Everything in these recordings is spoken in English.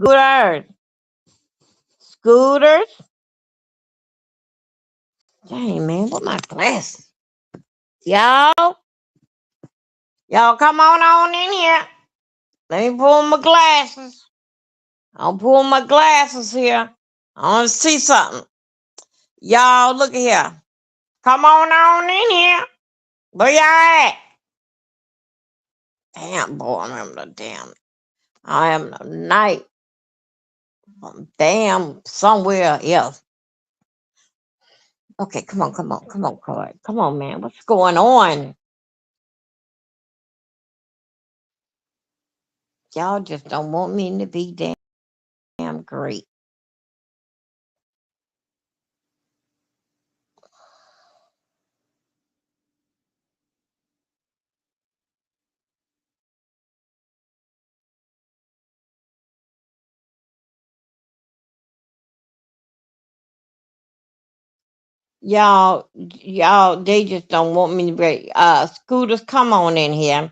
Scooters. Scooters. Dang, man, what my glasses? Y'all, y'all come on in here. Let me pull my glasses. I'll pull my glasses here. I want to see something. Y'all, look at here. Come on in here. Where y'all at? Damn, boy, I'm having a damn. I am the night. Damn, somewhere else. Okay, come on, Corey. Come on, man. What's going on? Y'all just don't want me to be damn great. Y'all, they just don't want me to be. Scooters, come on in here.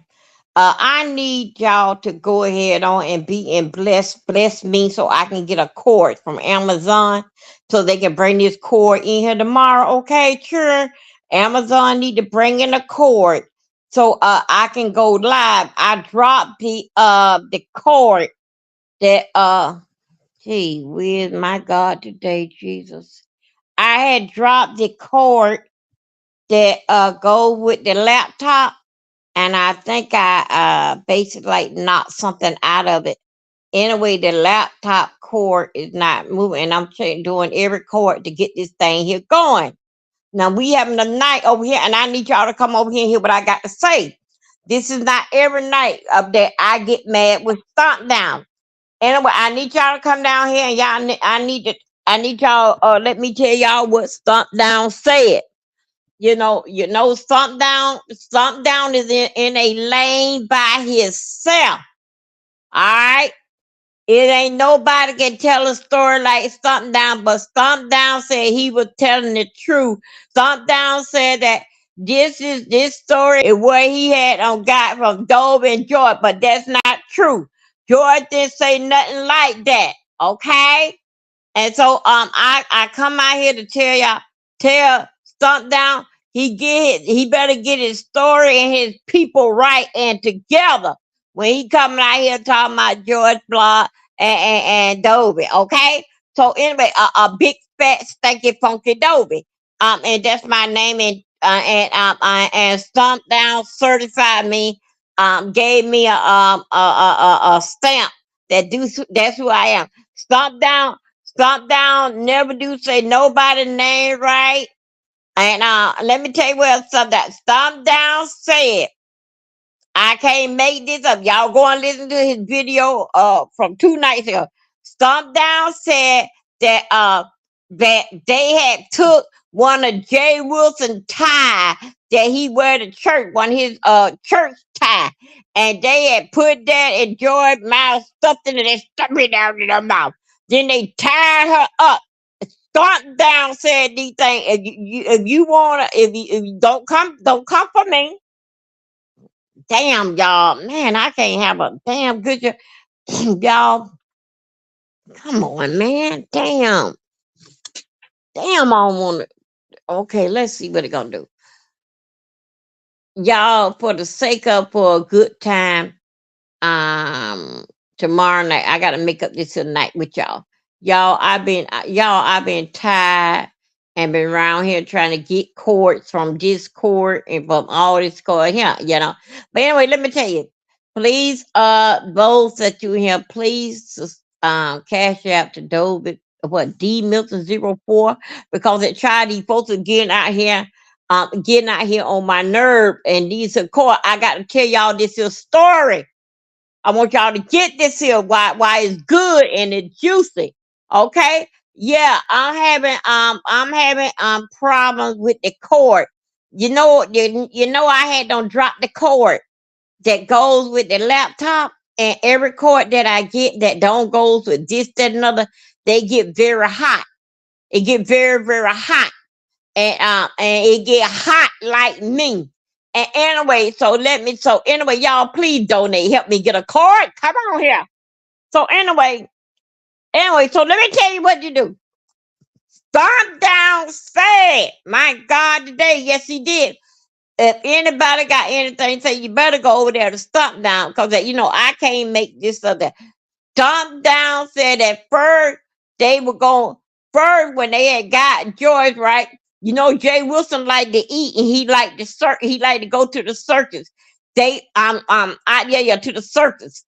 I need y'all to go ahead on and be and bless me so I can get a cord from Amazon so they can bring this cord in here tomorrow. Okay, sure. Amazon need to bring in a cord so I can go live. I dropped the cord that gee whiz, my God, today, Jesus. I had dropped the cord that go with the laptop, and I think I basically like knocked something out of it. Anyway, the laptop cord is not moving, and I'm doing every cord to get this thing here going. Now we having a night over here, and I need y'all to come over here and hear what I got to say. This is not every night of that I get mad with stomp down. Anyway, I need y'all to come down here, and I need y'all. Let me tell y'all what stomp down said. Stomp down is in a lane by himself. All right. It ain't nobody can tell a story like Stomp Down, but Stomp Down said he was telling the truth. Stomp Down said that this story is what he had on got from Dove and George, but that's not true. George didn't say nothing like that. Okay? And so I come out here to tell Stump Down he better get his story and his people right and together when he coming out here talking about George Block and Dobie, okay? So anyway, a big fat stinky funky Dobie. And that's my name, and Stump Down certified me, gave me a stamp that's who I am. Stomp down, never do say nobody name right. And let me tell you what something that Stomp Down said. I can't make this up. Y'all go and listen to his video from 2 nights ago. Stomp Down said that they had took one of Jay Wilson tie that he wear to church, one of his church tie, and they had put that in Joy's mouth, stuffed it, and they stuffed it down in her mouth. Then they tied her up. Stomp Down said these things. If you wanna, if you don't come for me. Damn, y'all, man, I can't have a damn good y'all. Come on, man, damn, I don't want to. Okay, let's see what it gonna do, y'all. For the sake of for a good time, um, tomorrow night I gotta make up this tonight with y'all. I've been tired and been around here trying to get cords from Discord and from all this cord here. But anyway, let me tell you, please, those that you here, please, cash out to Dobe, what, D Milton 04, because it tried these folks are getting out here on my nerve, and these are core. I got to tell y'all this is story. I want y'all to get this here why it's good and it's juicy. Okay? Yeah, I'm having problems with the cord. You know I had don't drop the cord that goes with the laptop, and every cord that I get that don't goes with this, that, and another, they get very hot. It get very, very hot, and it get hot like me. And anyway, so anyway, y'all please donate, help me get a card. Come on here. So anyway, Anyway, so let me tell you what you do. Stomp down said, my God, today, yes, he did. If anybody got anything, say you better go over there to Stomp Down, because I can't make this or that. Stomp Down said at first they were going first when they had got George, right? Jay Wilson liked to eat and he liked to go to the circus. They yeah, to the circus.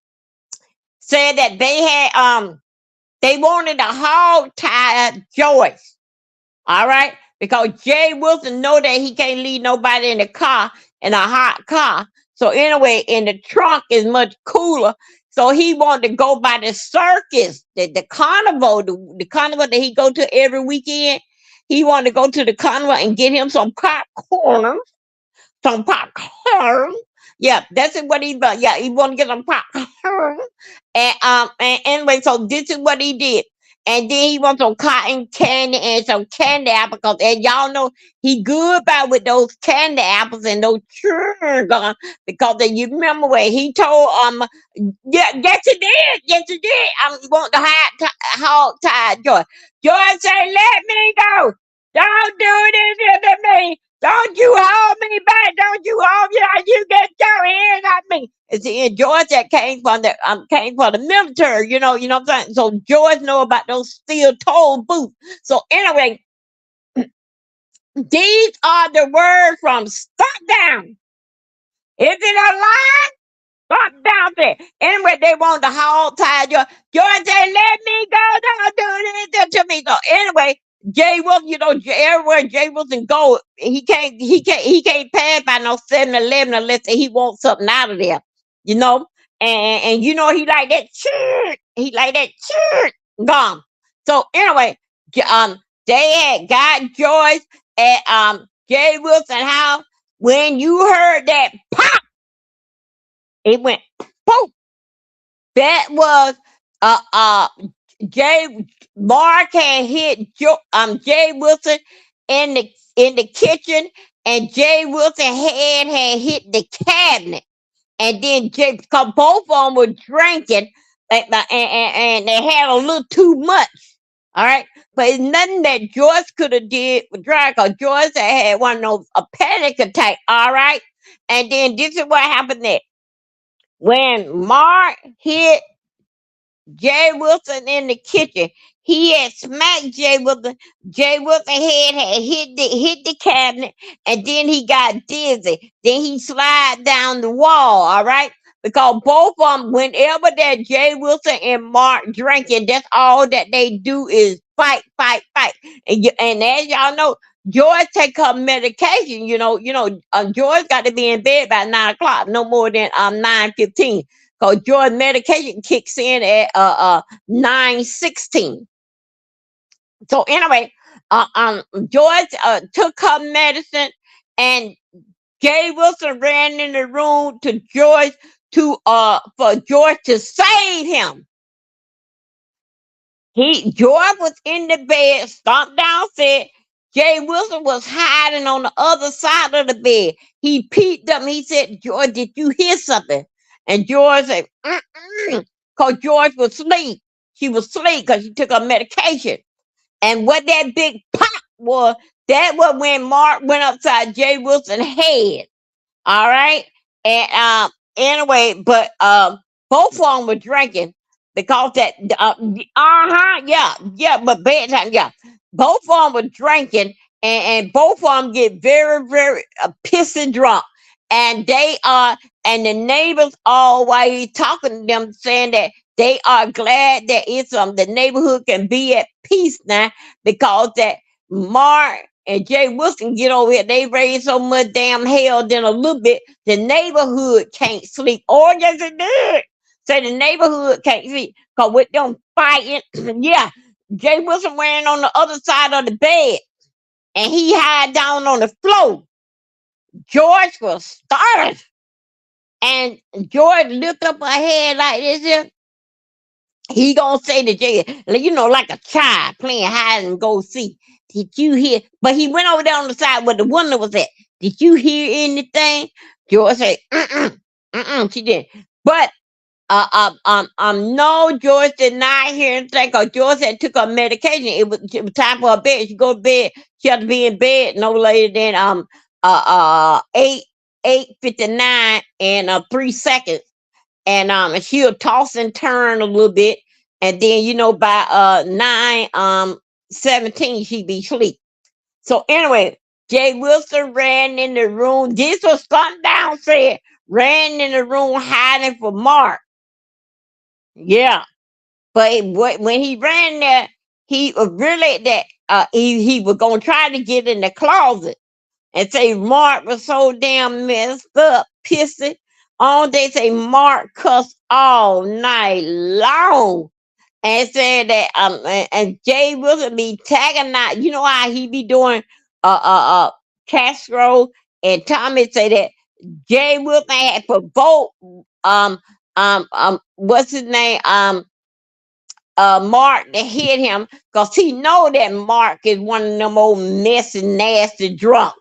Said that they wanted a hog tie Joyce. All right. Because Jay Wilson know that he can't leave nobody in the car, in a hot car. So anyway, in the trunk is much cooler. So he wanted to go by the circus, the carnival, the carnival that he go to every weekend. He wanted to go to the carnival and get him some popcorn, some popcorn. Yeah, that's what he done. Yeah, he want to get some popcorn. And anyway, so this is what he did. And then he wants some cotton candy and some candy apples. And y'all know he good by with those candy apples and those chewing gum. Because you remember when he told yeah, yes you did, yes you did. You want the hog tied Joy. Joy say, let me go. Don't do this to me. Don't you hold me back. Don't you hold me. You get your hands off me. And see, in Georgia came from the military, you know what I'm saying? So George know about those steel toe boots. So anyway, these are the words from Stop Down. Is it a lie? Stop down there. Anyway, they want the hog tie. George said, let me go. Don't do this to me. So anyway, Jay Wilson, everywhere Jay Wilson go, he can't pass by no 7-Eleven unless he wants something out of there. You know? And he like that church. He like that church gum. So anyway, they had got Joyce at Jay Wilson house. When you heard that pop, it went poof. That was uh uh Jay Mark had hit Jay Wilson in the kitchen, and Jay Wilson head had hit the cabinet, and then because both of them were drinking, and they had a little too much. All right, but it's nothing that Joyce could have did with dry, because Joyce had one of those a panic attack. All right, and then this is what happened next. When Mark hit Jay Wilson in the kitchen, he had smacked Jay Wilson. Jay Wilson head had hit the cabinet, and then he got dizzy. Then he slid down the wall. All right, because both of them, whenever that Jay Wilson and Mark drinking, that's all that they do is fight, fight, fight. And as y'all know, George take her medication. George got to be in bed by 9 o'clock, no more than 9:15. Cause George medication kicks in at 9:16. So anyway, George took her medicine, and Jay Wilson ran in the room to George for George to save him. George was in the bed, stomped down, said Jay Wilson was hiding on the other side of the bed. He peeked up. He said, George, did you hear something? And George said, because George was asleep. She was asleep because she took her medication. And what that big pop was, that was when Mark went upside Jay Wilson's head. All right. And anyway, but both of them were drinking, because that yeah, but bedtime, yeah. Both of them were drinking, and both of them get very, very pissing drunk. And the neighbors all, while he's talking to them, saying that they are glad that the neighborhood can be at peace now, because that Mark and Jay Wilson get over here. They raised so much damn hell, then a little bit, the neighborhood can't sleep. Oh, yes, it did. Say the neighborhood can't sleep, because with them fighting, yeah, Jay Wilson wearing on the other side of the bed, and he hide down on the floor. George was startled, and George lift up her head like this here. He gonna say to Jay, like a child playing hide and go seek. Did you hear? But he went over there on the side where the window was at. Did you hear anything? George said, she didn't. But no, Joyce did not hear anything because Joyce had took her medication. It was time for her bed. She go to bed. She had to be in bed no later than 8:59 and 3 seconds. And she'll toss and turn a little bit, and then by 9:17 she be asleep. So anyway, Jay Wilson ran in the room. This was Sundown said, ran in the room hiding for Mark. Yeah. But when he ran there, he was really that he was gonna try to get in the closet and say Mark was so damn messed up, pissy. On they say Mark cussed all night long and said that and Jay Wilson be tagging out. You know how he be doing Castro and Tommy say that Jay Wilson had provoked what's his name Mark to hit him because he know that Mark is one of them old messy, nasty drunk,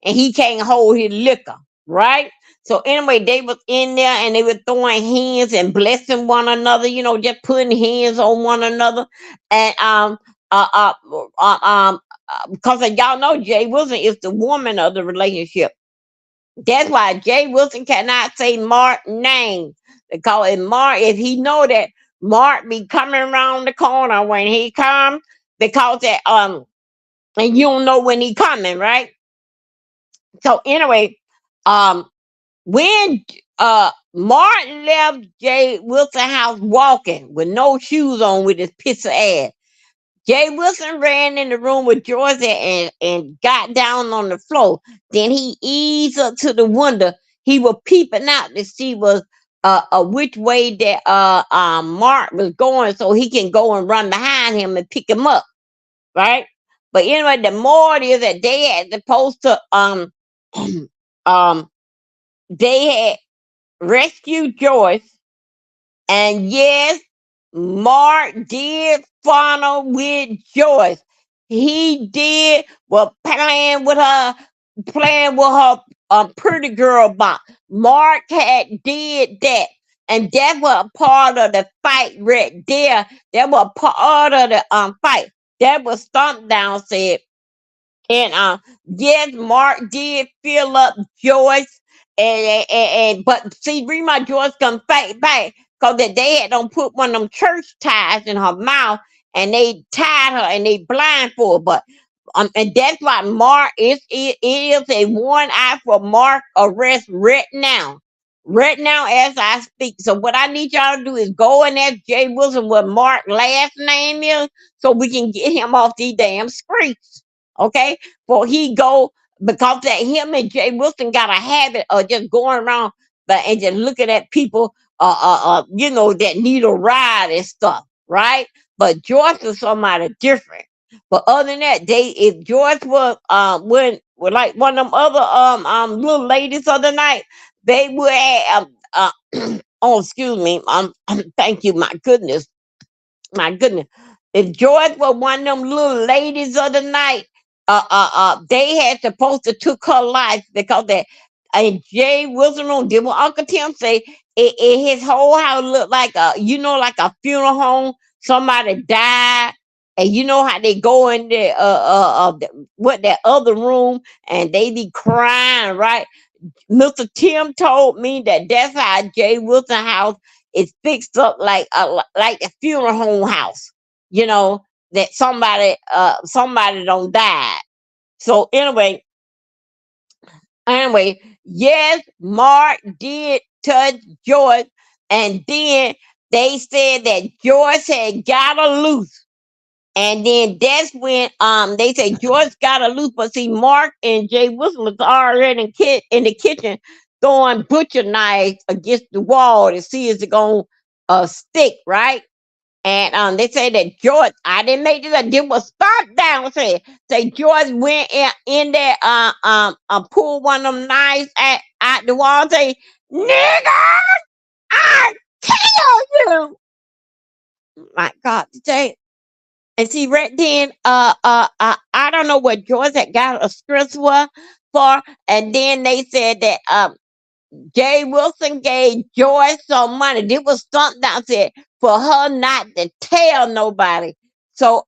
and he can't hold his liquor, right? So anyway, they was in there and they were throwing hands and blessing one another, just putting hands on one another, and because y'all know Jay Wilson is the woman of the relationship. That's why Jay Wilson cannot say Mark name because if he know that Mark be coming around the corner when he comes, because that and you don't know when he coming, right? So anyway, um when Martin left Jay Wilson house walking with no shoes on with his pissy ass, Jay Wilson ran in the room with Georgia and got down on the floor. Then he eased up to the window. He was peeping out to see which way that Mark was going, so he can go and run behind him and pick him up, right? But anyway, the more it is that they had supposed to um they had rescued Joyce. And yes, Mark did funnel with Joyce. He did playing with her pretty girl box. Mark had did that. And that was part of the fight right there. That was part of the fight. That was Stomp Down said. And yes, Mark did fill up Joyce, but see, Rema Joyce come fight back because that they had don't put one of them church ties in her mouth, and they tied her and they blindfold. But and that's why Mark it is a one eye for Mark arrest right now as I speak. So what I need y'all to do is go and ask Jay Wilson what Mark last name is, so we can get him off these damn streets. Okay, for he go because that him and Jay Wilson got a habit of just going around and just looking at people, that need a ride and stuff, right? But George is somebody different. But other than that, if George was when like one of them other little ladies of the night, they would have oh excuse me thank you, my goodness. If George was one of them little ladies of the night, they had supposed to took her life because that. And Jay Wilson on did what Uncle Tim say. His whole house looked like like a funeral home. Somebody died, and you know how they go in there, what that other room, and they be crying, right? Mr. Tim told me that that's how Jay Wilson house is fixed up like a funeral home house. That somebody don't die. So anyway, yes, Mark did touch Joyce, and then they said that Joyce had got her loose. And then that's when they say George got a loose, but see Mark and Jay Wilson was already in the kitchen throwing butcher knives against the wall to see if it's gonna stick, right? And they say that George, I didn't make this up, this was stop down say George went in there pulled one of them knives at the wall and say, nigga, I kill you. My God, today. And see, right then, I don't know what George had got a stress for, and then they said that Jay Wilson gave Joyce some money. This was something I said for her not to tell nobody. So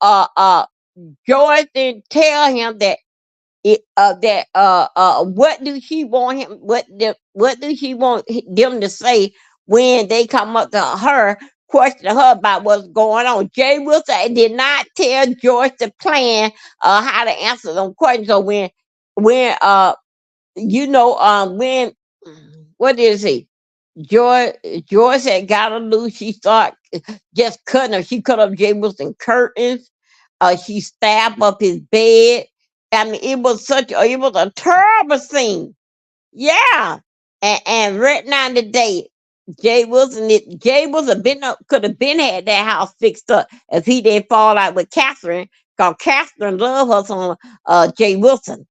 Joyce didn't tell him that what do she want him what do she want them to say when they come up to her, question her about what's going on. Jay Wilson did not tell Joyce the plan, how to answer them questions. So when when what is he? Joy Joyce had got a loose. She started just cutting her. She cut up Jay Wilson curtains. She stabbed up his bed. I mean, it was a terrible scene. Yeah, and right now today, Jay Wilson could have been had that house fixed up if he didn't fall out with Catherine, cause Catherine loved her son, Jay Wilson.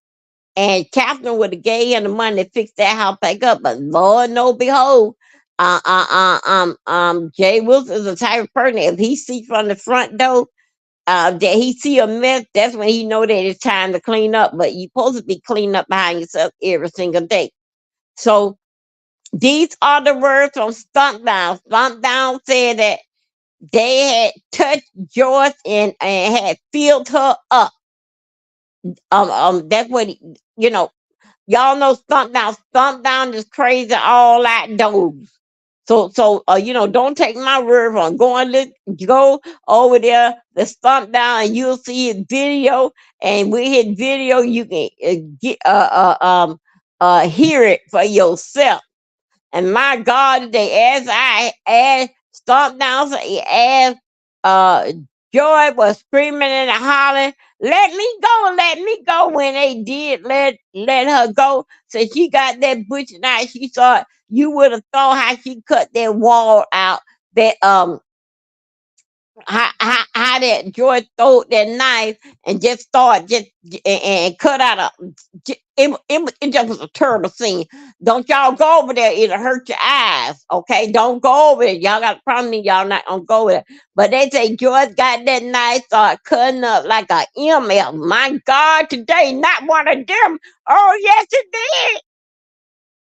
And Catherine would have gave him the money to fix that house back up. But Lord, no, behold, Jay Wilson is the type of person, if he see from the front door, that he see a mess, that's when he know that it's time to clean up. But you supposed to be cleaning up behind yourself every single day. So these are the words from Stump Down. Stump Down said that they had touched Joyce and had filled her up. That's what you know. Y'all know Stump Down. Stump Down is crazy all outdoors. Don't take my word for it. Go over there, the Stump Down, and you'll see his video. And with his video, you can hear it for yourself. And my God, today, as Stomp Down, as uh, Joy was screaming and hollering, let me go. When they did let her go, so she got that butcher knife. She thought you would have thought how she cut that wall out. That how that Joy throw that knife and just start just and cut out it just was a terrible scene. Don't y'all go over there, it'll hurt your eyes. Okay, don't go over there. Y'all got a problem, y'all not gonna go there. But they say Joyce got that knife, start cutting up like a ML. My God, today not one of them. Oh yes it did.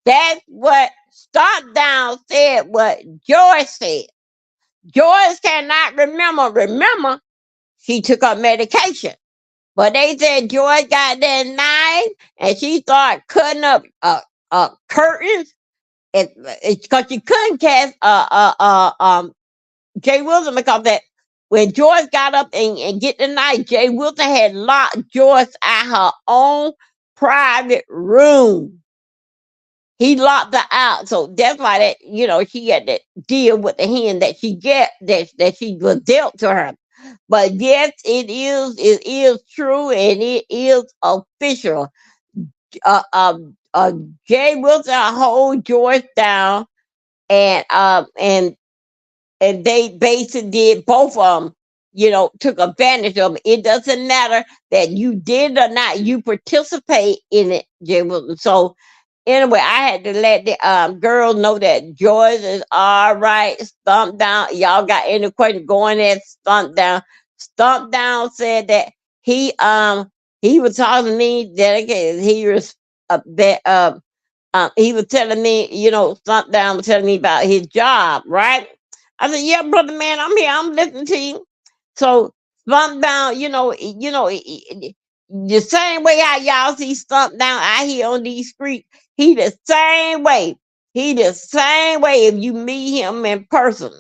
That's what Stop Down said, what Joyce said. Joyce cannot remember she took her medication. But they said Joyce got that knife and she started cutting up curtains, because she couldn't cast Jay Wilson, because that when Joyce got up and get the knife, Jay Wilson had locked Joyce at her own private room. He locked her out, so that's why she had to deal with the hand that that she was dealt to her. But yes, it is true and it is official. Uh, um, uh, Jay Wilson hold George down, and they basically did both of them. Took advantage of it. It doesn't matter that you did or not. You participate in it, Jay Wilson. So anyway, I had to let the girls know that Joyce is all right. Stump Down. Y'all got any question going at Stump Down? Stump Down said that he was talking to me dedicated. He was telling me, Stump Down was telling me about his job, right? I said, yeah, brother man, I'm here. I'm listening to you. So Stump Down, the same way how y'all see Stump Down out here on these streets, he the same way. He the same way if you meet him in person.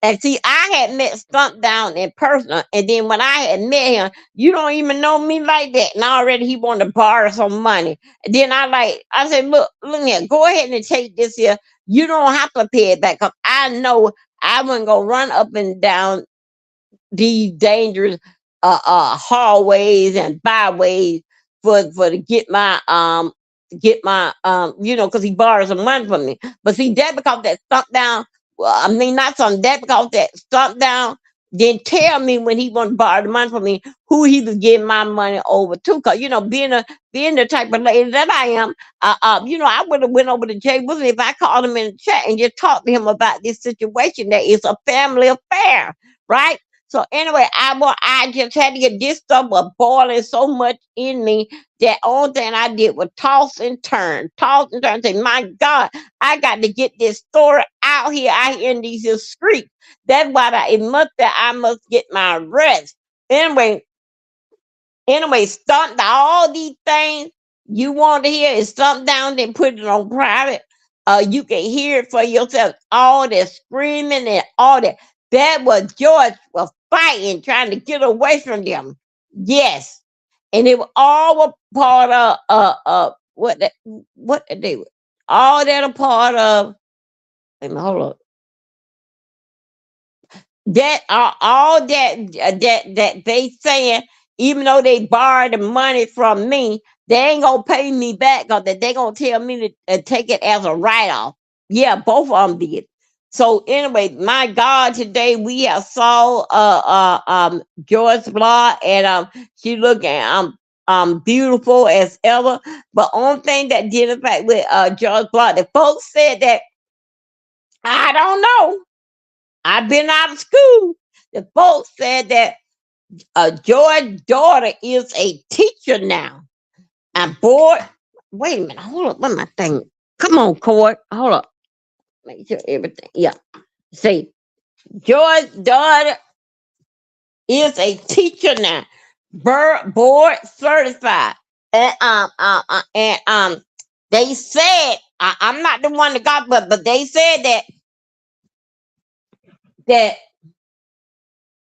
And see, I had met Stump Down in person, and then when I had met him, you don't even know me like that. And already he wanted to borrow some money. And then I said, look here, go ahead and take this here. You don't have to pay it back, because I know I wasn't gonna run up and down these dangerous hallways and byways for to get my because he borrowed some money from me. But see, that because that Stump Down, well, I mean not something, that because that Stump Down didn't tell me when he wanted to borrow the money from me who he was giving my money over to. Because being the type of lady that I am, I would have went over to Jay Wilson if I called him in the chat and just talked to him about this situation. That is a family affair, right? So anyway, I just had to get this stuff was boiling so much in me that only thing I did was toss and turn. Say, my God, I got to get this story out here in these here streets. That's why it must that I must get my rest. Anyway, stop all these things you want to hear is something down there, put it on private. You can hear it for yourself. All that screaming and all that. That was George was fighting, trying to get away from them. Yes, and it was all a part of what they were. All that a part of. Wait a minute, hold on. That all that they saying, even though they borrowed the money from me, they ain't gonna pay me back because they gonna tell me to take it as a write-off. Yeah, both of them did. So anyway, my God, today we have saw Joyce Blah, and she looking beautiful as ever. But only thing that did affect with Joyce Blah, the folks said that I don't know. I've been out of school. The folks said that Joy's daughter is a teacher now. And boy, wait a minute, hold up, what am I thinking? Come on, Court, hold up. Make sure everything, yeah. See, Joy's daughter is a teacher now, board certified. And they said, I'm not the one that got, but they said that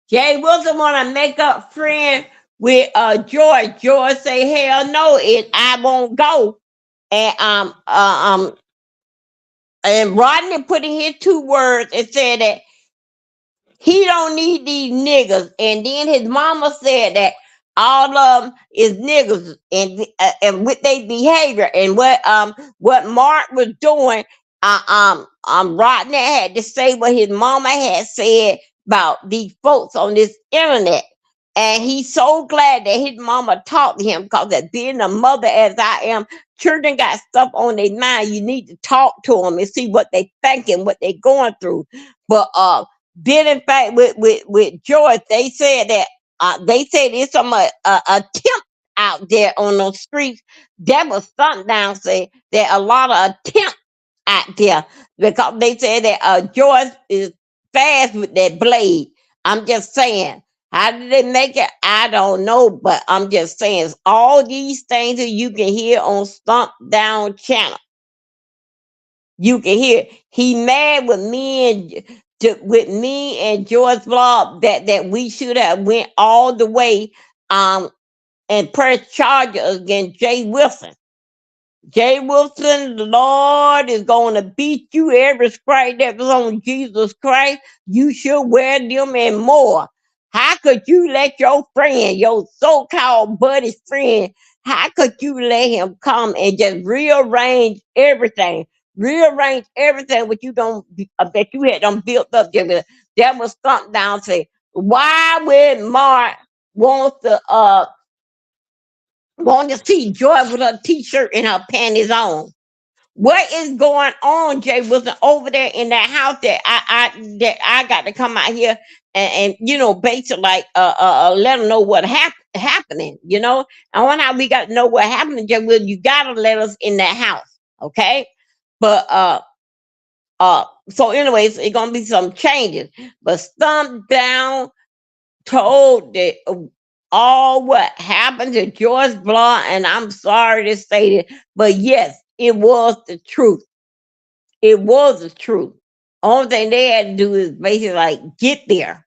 Jay Wilson want to make up friend with George. George say, hell no, I won't go. And and Rodney put in his 2 words and said that he don't need these niggas. And then his mama said that all of them is niggas, and with their behavior and what Mark was doing. Rodney had to say what his mama had said about these folks on this internet. And he's so glad that his mama taught him, because that being a mother as I am, children got stuff on their mind. You need to talk to them and see what they thinking, what they going through. But then in fact with George, they said that they said it's some attempt out there on those streets. That was something down say that a lot of attempt out there, because they said that George is fast with that blade. I'm just saying. How did they make it? I don't know, but I'm just saying all these things that you can hear on Stomp Down Channel. You can hear he mad with me and George Blob that we should have went all the way and pressed charges against Jay Wilson. Jay Wilson, the Lord is going to beat you every stripe that was on Jesus Christ. You should wear them and more. How could you let your friend, your so-called buddy friend, how could you let him come and just rearrange everything? Rearrange everything what you don't that you had them built up there. That was stumped down. Say, why would Mark want to see Joy with her t-shirt and her panties on? What is going on, Jay Wilson, over there in that house that I got to come out here and basically like let them know what happening. I wonder how we got to know what happened, Jay Wilson. You gotta let us in that house, okay? But so anyways, it's gonna be some changes. But Stump Down told that all what happened to George Blanc, and I'm sorry to say that, but yes, it was the truth. It was the truth. Only thing they had to do is basically like get there.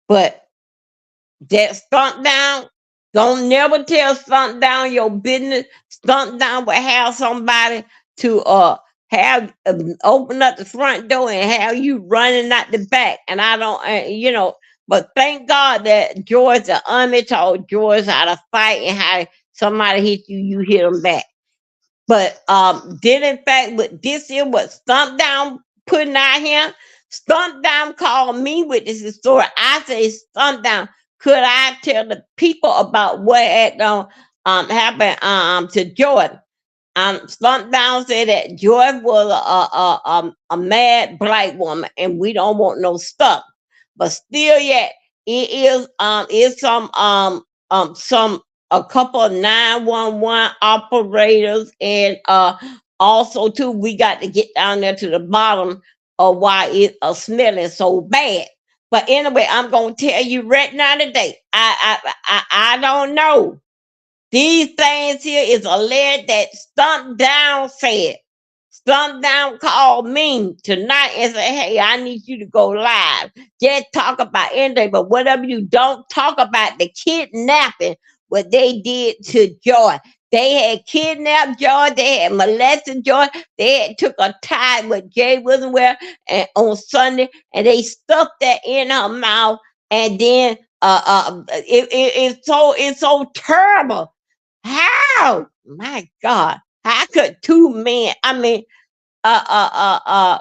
But that Stump Down, don't never tell Stump Down your business. Stump Down will have somebody to have open up the front door and have you running out the back. And I don't, but thank God that George, the army taught George how to fight, and how somebody hit you, you hit them back. But did in fact with this here what Stump Down putting out here, Stump Down called me with this story. I say, Stump Down, could I tell the people about what had happened to Jordan? Stump Down said that Joy was a mad black woman, and we don't want no stuff. But still, yet it is some a couple of 911 operators, and also too we got to get down there to the bottom of why it smelling so bad. But anyway, I'm gonna tell you right now today. I don't know. These things here is a lead that Stump Down said. Stump Down called me tonight and said, hey, I need you to go live. Just talk about anything, but whatever you don't talk about the kidnapping, what they did to Joy. They had kidnapped Joy, they had molested Joy, they had took a tie with Jay Wilsonware and on Sunday, and they stuffed that in her mouth, and then it's so terrible. How? My God. How could two men? I mean, uh, uh, uh,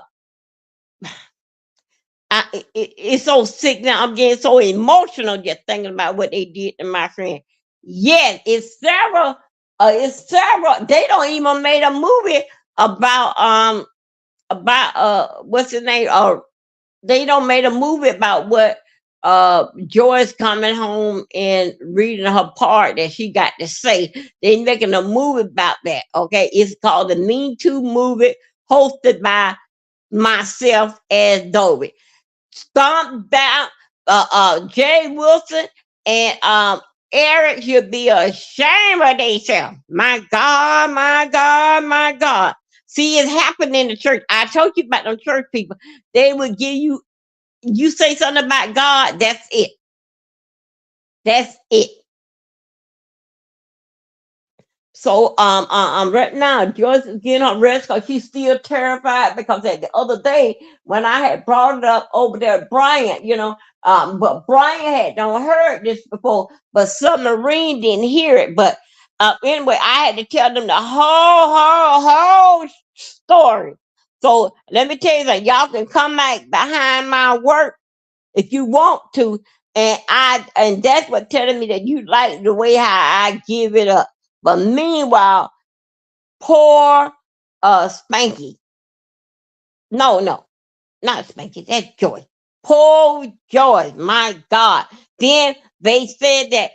uh, it's so sick now. I'm getting so emotional just thinking about what they did to my friend. Yes, it's several. It's several. They don't even made a movie about what's his name? They don't made a movie about what Joyce coming home and reading her part that she got to say. They making a movie about that. Okay, it's called the Me Too movie, hosted by myself as Dobie. Stomp down Jay Wilson and Eric should be ashamed of themselves. My God, my God, my God. See, it's happening in the church. I told you about them church people. They would give you, you say something about God, that's it. That's it. So right now Joyce is getting her rest because she's still terrified because the other day when I had brought it up over there, Brian, but Brian had don't heard this before, but Submarine didn't hear it. But anyway, I had to tell them the whole story. So let me tell you that y'all can come back behind my work if you want to, and that's what telling me that you like the way how I give it up. But meanwhile, poor Spanky. No, not Spanky, that's Joy. Poor Joy, my God. Then they said that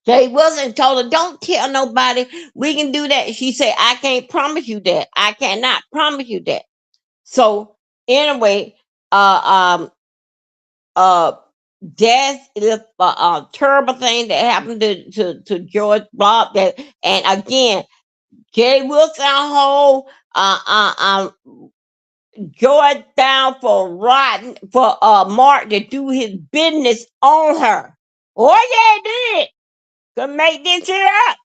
Jay Wilson told her, don't tell nobody we can do that. She said, I can't promise you that. I cannot promise you that. So anyway, um uh death is a terrible thing that happened to George Bob. That, and again, Jay Wilson whole George down for rotten for Mark to do his business on her. Oh yeah, he did. Could make this shit up.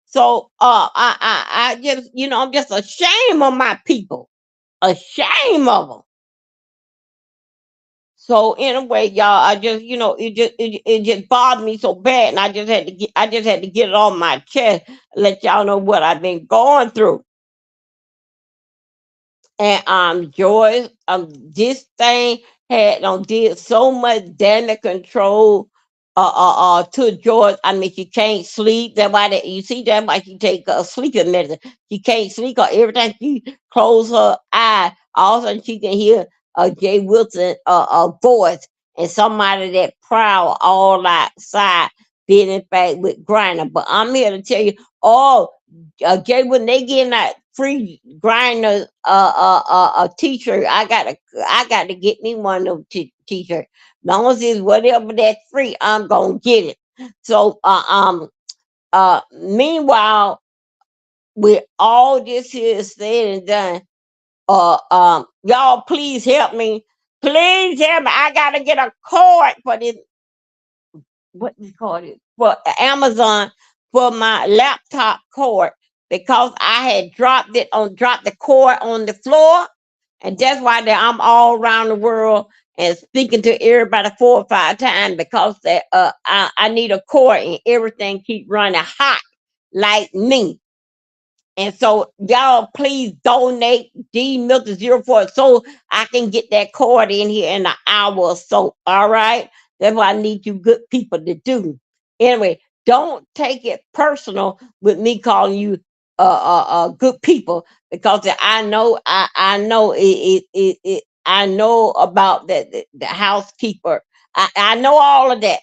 So I just, I'm just ashamed of my people. Ashamed of them. So anyway, y'all, I just, it just bothered me so bad, and I just had to get it on my chest, let y'all know what I've been going through. And Joyce, this thing had did so much damage control to George. I mean, she can't sleep. That's why you see that why she take sleeping medicine. She can't sleep, or every time she close her eye, all of a sudden she can hear Jay Wilson voice and somebody that prowl all outside being in fact with Grinder. But I'm here to tell you, oh, Jay, when they getting that free Grinder a t-shirt, I got to get me one of those t-shirts. Long as it's whatever that's free, I'm gonna get it. So meanwhile, with all this here said and done, y'all please help me. Please help me. I gotta get a cord for this, what is called it, for Amazon, for my laptop cord, because I had dropped the cord on the floor, and that's why I'm all around the world and speaking to everybody 4 or 5 times, because that I need a cord and everything keep running hot like me. And so y'all please donate D Milton 04 so I can get that cord in here in an hour or so. All right. That's what I need you good people to do. Anyway, don't take it personal with me calling you good people, because I know I know about the housekeeper. I know all of that.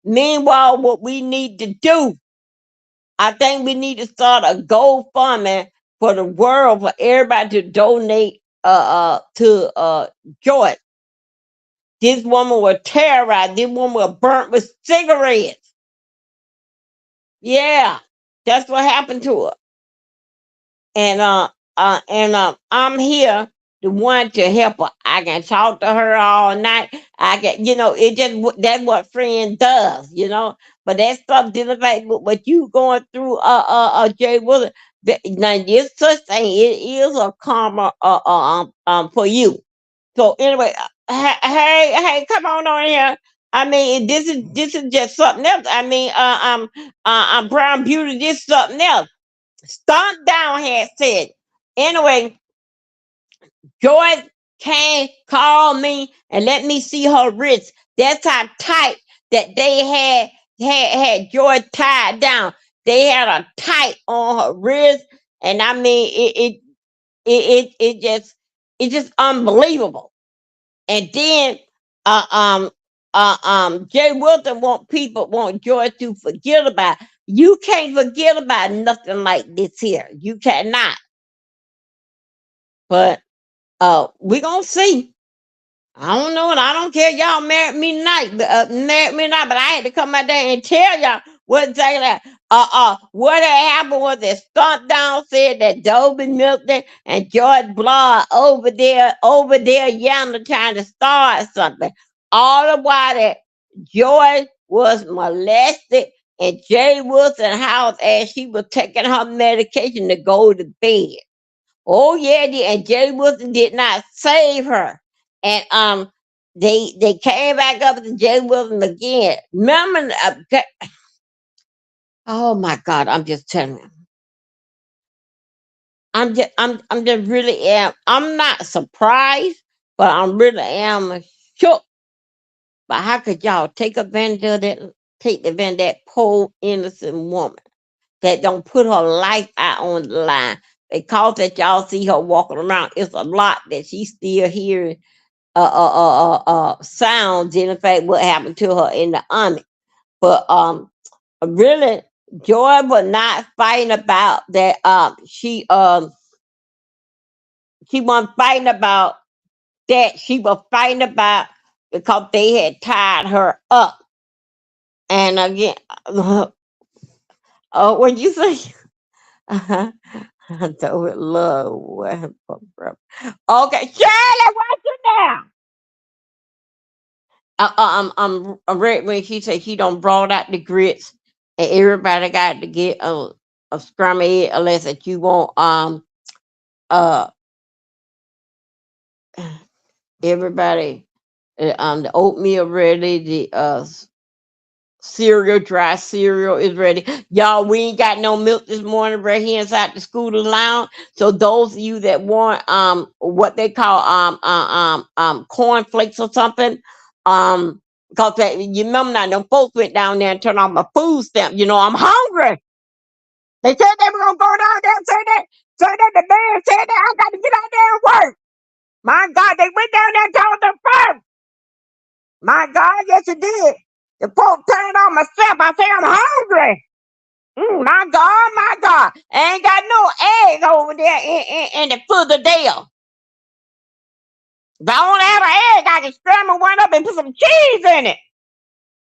Meanwhile, what we need to do, I think we need to start a GoFundMe for the world for everybody to donate to Joy. This woman was terrorized. This woman was burnt with cigarettes. Yeah, that's what happened to her. And I'm here to want to help her. I can talk to her all night. I can, it just that's what friend does, But that stuff dealing with what you going through, Jay Wilson. Now this such thing, it is a karma, for you. So anyway, hey, come on here. I mean, this is just something else. I mean, Brown Beauty. This is something else. Stomp Down had said. Anyway, Joy came, called me, and let me see her wrist. That's how tight that they had Joy tied down. They had a tight on her wrist, and I mean, it just unbelievable. And then, uh, um, Jay Wilson want Joy to forget about. You can't forget about nothing like this here. You cannot. But we gonna see. I don't know, and I don't care. Y'all married me tonight, but I had to come out there and tell y'all what exactly that. What had happened was that Stomp Down said that Dobie Milton and George Blood over there, yonder trying to start something. All the while that George was molested and Jay Wilson house as she was taking her medication to go to bed. Oh yeah, and Jay Wilson did not save her, and they came back up to Jay Wilson again. Remember? Oh my God, I'm just telling you, I'm just really am. I'm not surprised, but I'm really am shook. But how could y'all take advantage of that? Take advantage of that poor innocent woman that don't put her life out on the line because that y'all see her walking around. It's a lot that she's still hearing sounds. In fact, what happened to her in the army. But really, Joy was not fighting about that. She wasn't fighting about that. She was fighting about because they had tied her up. And again, when you say, I don't love what happened, bro. Okay, Shirley, watch it now. I'm read when she said she don't brought out the grits, and everybody got to get a scrum egg unless that you want uh everybody the oatmeal ready, the cereal, dry cereal is ready. Y'all, we ain't got no milk this morning right here inside the school lounge. So those of you that want what they call corn flakes or something, because you remember now, them folks went down there and turned on my food stamp. I'm hungry. They said they were gonna go down there and say that the man said that I got to get out there and work. My God, they went down there and told them first. My God, yes it did. The folks turned on my stamp. I say I'm hungry. My God, my God. I ain't got no eggs over there in the further deal. If I want to have an egg, I can scramble one up and put some cheese in it.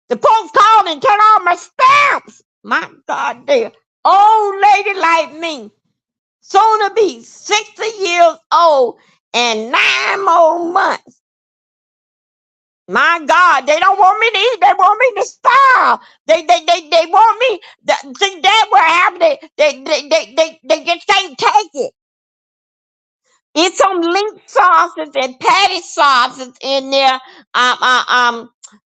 The folks called and turned on my stamps. My God, dear. Old lady like me, soon to be 60 years old and 9 more months. My God, they don't want me to eat. They want me to starve. They want me. See, that's what happened. They just can't take it. It's some link sauces and patty sauces in there.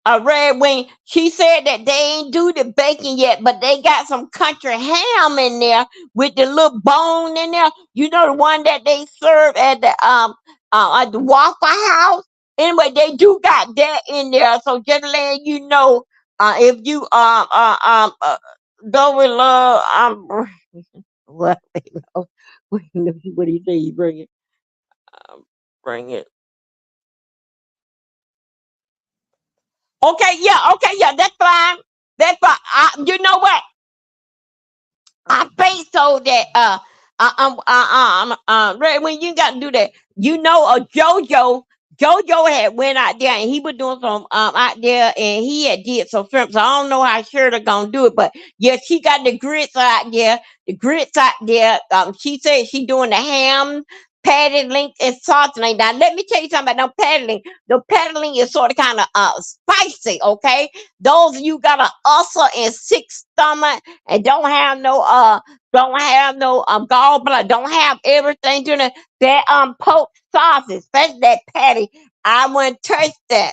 A red wing. She said that they ain't do the bacon yet, but they got some country ham in there with the little bone in there. You know the one that they serve at the Waffle House. Anyway, they do got that in there. So just letting you know, if you go with love, what what do you say? You bring it, bring it. Okay, yeah, okay, yeah, that's fine. That's fine. You know what? I think so that Ray, when you got to do that, you know, JoJo had went out there and he was doing some out there and he had did some shrimp. So I don't know how sure they're gonna do it, but yeah, she got the grits out there. The grits out there. She said she doing the ham, patty, link, and sausage. Now let me tell you something about no paddling. The paddling is sort of kind of spicy. Okay, those of you got an ulcer and sick stomach and don't have no gallbladder, don't have everything to that pork sausage, especially that patty. I wouldn't touch that.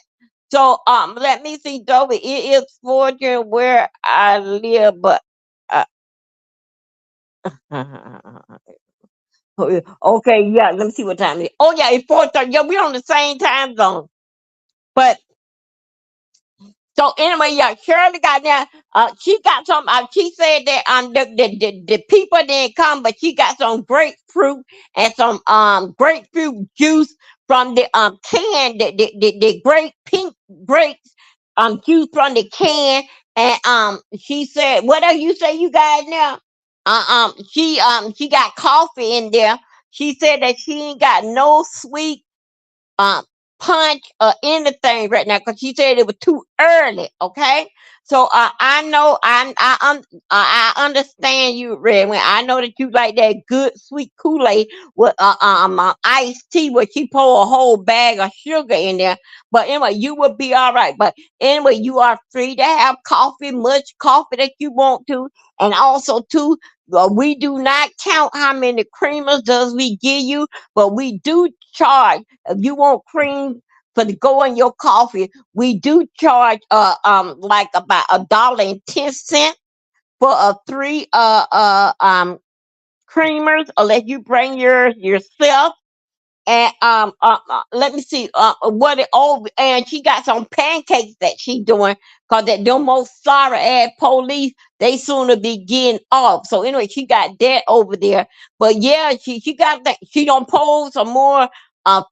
So let me see, Dover. It is fortune where I live, but uh, okay, yeah. Let me see what time it is. Oh yeah, it's 4:30. Yeah, we're on the same time zone. But so anyway, yeah, Shirley got there. She got some. She said that the people didn't come, but she got some grapefruit and some grapefruit juice from the can, the grape pink grapes juice from the can, and she said, what else you say you got now? She got coffee in there. She said that she ain't got no sweet um punch or anything right now because she said it was too early. Okay, so I know I understand you, Red. When I know that you like that good sweet Kool-Aid with iced tea, where she pour a whole bag of sugar in there. But anyway, you will be all right. But anyway, you are free to have coffee, much coffee that you want to, and also too. We do not count how many creamers does we give you, but we do charge if you want cream for to go in your coffee, we do charge like about $1.10 for a three creamers, unless you bring yours yourself. And let me see what it oh and she got some pancakes that she doing because that them most sorry ass police they sooner be getting off. So anyway, she got that over there. But yeah, she got that she don't pull some more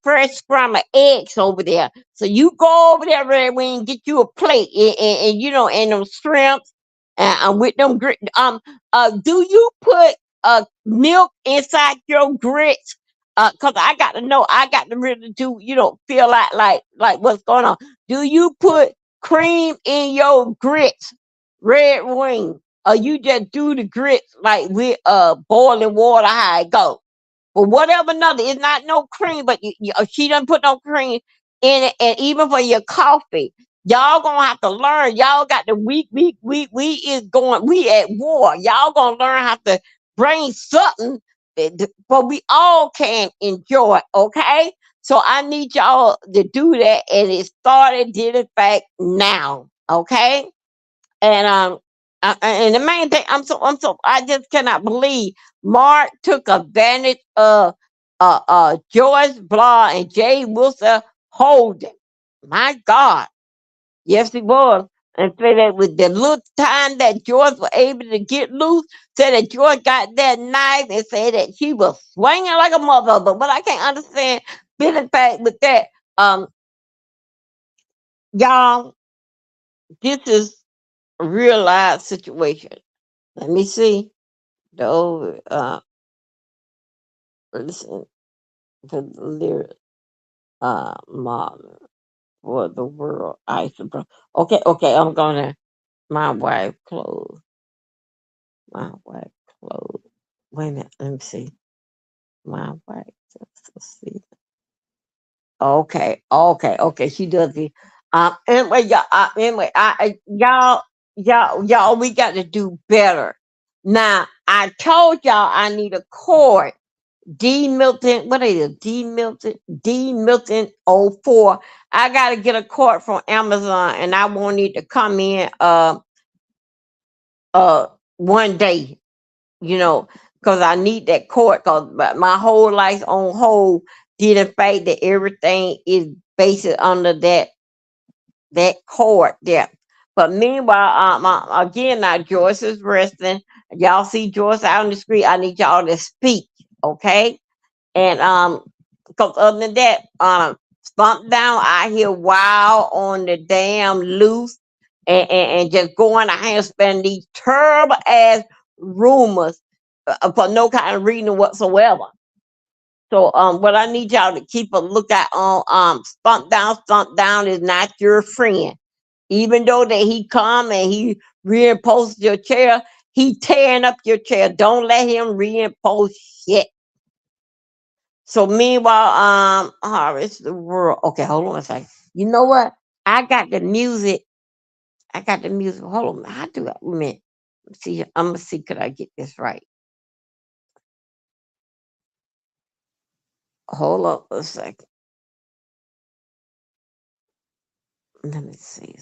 fresh scrambled eggs over there. So you go over there Red Wing, get you a plate and you know and them shrimps and with them do you put milk inside your grits? Cause I got to know, I got to really do, feel like what's going on. Do you put cream in your grits, Red Wing, or you just do the grits like with boiling water? How it go? But whatever, another, it's not no cream, but she doesn't put no cream in it, and even for your coffee. Y'all gonna have to learn. Y'all got the we is going. We at war. Y'all gonna learn how to bring something but we all can enjoy, okay? So I need y'all to do that, and it started, did in fact now, okay? And and the main thing, I just cannot believe Mark took advantage of Joyce Blah and Jay Wilson Holden. My God. Yes, he was. And say that with the little time that George was able to get loose, said that George got that knife and said that she was swinging like a mother. But what I can't understand, being fact with that, um, y'all, this is a real life situation. Let me see. The listen to the lyrics, mom for the world. I suppose. Okay, okay, I'm gonna. My wife clothes. My wife clothes. Wait a minute. Let me see. My wife. Let's see. Okay. Okay. Okay. She does the. Anyway, y'all. Anyway, y'all. We got to do better. Now, I told y'all I need a cord. D Milton. What is it? D Milton. D Milton 04. I got to get a cord from Amazon, and I want it to come in. One day, because I need that court because my whole life on hold did the fact that everything is based under that court there. But meanwhile, again, now Joyce is resting. Y'all see Joyce out on the street. I need y'all to speak, okay? And because other than that, Stomp down out here wild on the damn loose and just going out here and spending these terrible ass rumors for no kind of reason whatsoever. So what I need y'all to keep a lookout on Stomp Down is not your friend. Even though that he come and he reimpose your chair, he tearing up your chair. Don't let him reimpose shit. So meanwhile, harvest the world. Okay, hold on a second. You know what? I got the music. I got the music. Hold on. How do I man? See, I'm gonna see could I get this right. Hold up a second. Let me see.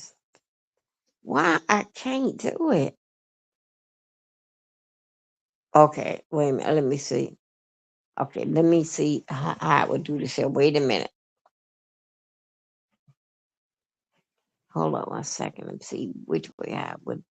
Why I can't do it? Okay, wait a minute. Let me see. Okay, let me see how I would do this here. Wait a minute. Hold on one second. Let me see which way I would